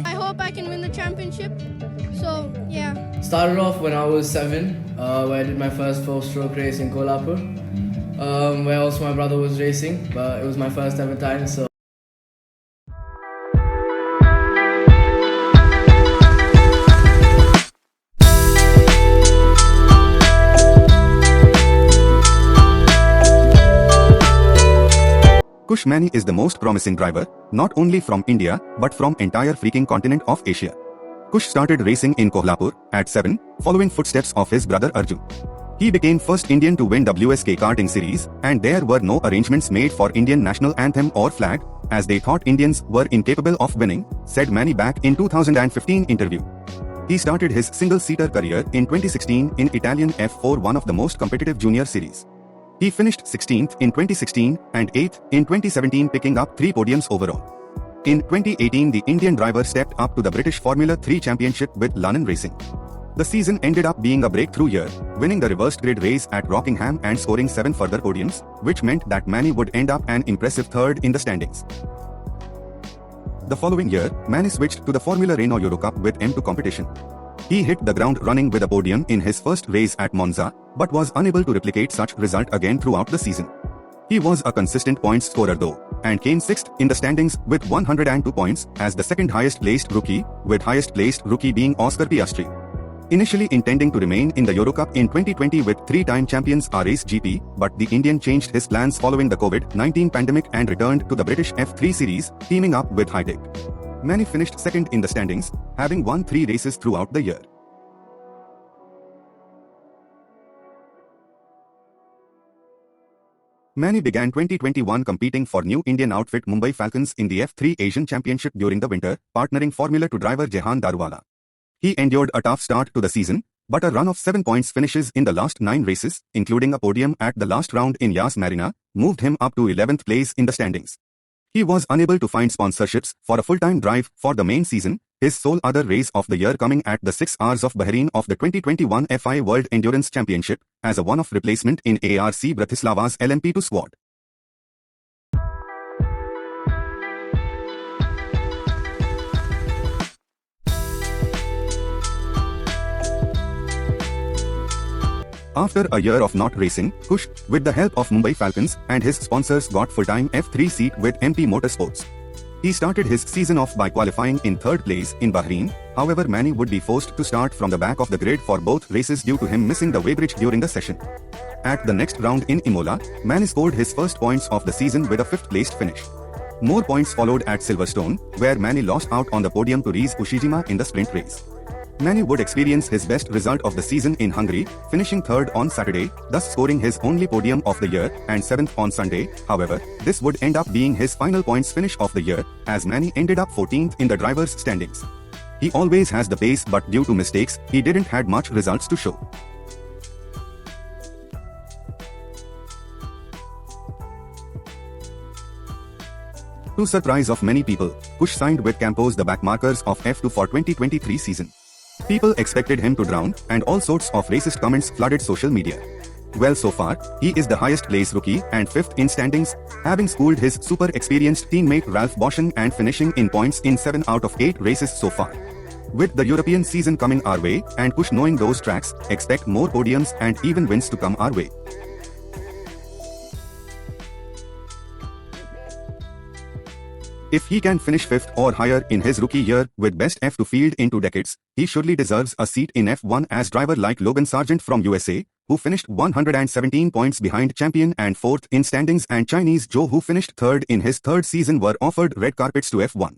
I hope I can win the championship. So, yeah. Started off when I was 7, where I did my first 4-stroke race in Kolhapur, where also my brother was racing, but it was my first ever time, so. Kush Maini is the most promising driver, not only from India, but from entire freaking continent of Asia. Kush started racing in Kolhapur at 7, following footsteps of his brother Arjun. He became first Indian to win WSK karting series, and there were no arrangements made for Indian national anthem or flag, as they thought Indians were incapable of winning, said Maini back in 2015 interview. He started his single-seater career in 2016 in Italian F4, one of the most competitive junior series. He finished 16th in 2016 and 8th in 2017, picking up 3 podiums overall. In 2018, the Indian driver stepped up to the British Formula 3 Championship with Lannan Racing. The season ended up being a breakthrough year, winning the reversed grid race at Rockingham and scoring 7 further podiums, which meant that Maini would end up an impressive 3rd in the standings. The following year, Maini switched to the Formula Renault Eurocup with M2 competition. He hit the ground running with a podium in his first race at Monza, but was unable to replicate such result again throughout the season. He was a consistent points scorer though, and came 6th in the standings with 102 points as the second highest placed rookie, with highest placed rookie being Oscar Piastri. Initially intending to remain in the Eurocup in 2020 with 3-time champions RAce GP, but the Indian changed his plans following the COVID-19 pandemic and returned to the British F3 series, teaming up with Hitech. Maini finished 2nd in the standings, having won 3 races throughout the year. Maini began 2021 competing for new Indian outfit Mumbai Falcons in the F3 Asian Championship during the winter, partnering Formula 2 driver Jehan Daruwala. He endured a tough start to the season, but a run of 7 points finishes in the last 9 races, including a podium at the last round in Yas Marina, moved him up to 11th place in the standings. He was unable to find sponsorships for a full-time drive for the main season, his sole other race of the year coming at the 6 Hours of Bahrain of the 2021 FIA World Endurance Championship, as a one-off replacement in ARC Bratislava's LMP2 squad. After a year of not racing, Kush, with the help of Mumbai Falcons and his sponsors, got full-time F3 seat with MP Motorsports. He started his season off by qualifying in 3rd place in Bahrain, however Maini would be forced to start from the back of the grid for both races due to him missing the weighbridge during the session. At the next round in Imola, Maini scored his first points of the season with a 5th placed finish. More points followed at Silverstone, where Maini lost out on the podium to Riz Ushijima in the sprint race. Maini would experience his best result of the season in Hungary, finishing 3rd on Saturday, thus scoring his only podium of the year, and 7th on Sunday. However, this would end up being his final points finish of the year, as Maini ended up 14th in the drivers' standings. He always has the pace, but due to mistakes, he didn't had much results to show. To surprise of many people, Kush signed with Campos the backmarkers of F2 for 2023 season. People expected him to drown, and all sorts of racist comments flooded social media. Well, so far, he is the highest place rookie and 5th in standings, having schooled his super experienced teammate Ralph Boschen and finishing in points in 7 out of 8 races so far. With the European season coming our way, and Kush knowing those tracks, expect more podiums and even wins to come our way. If he can finish 5th or higher in his rookie year with best F2 field in 2 decades, he surely deserves a seat in F1 as driver like Logan Sargent from USA, who finished 117 points behind champion and 4th in standings, and Chinese Joe, who finished 3rd in his 3rd season, were offered red carpets to F1.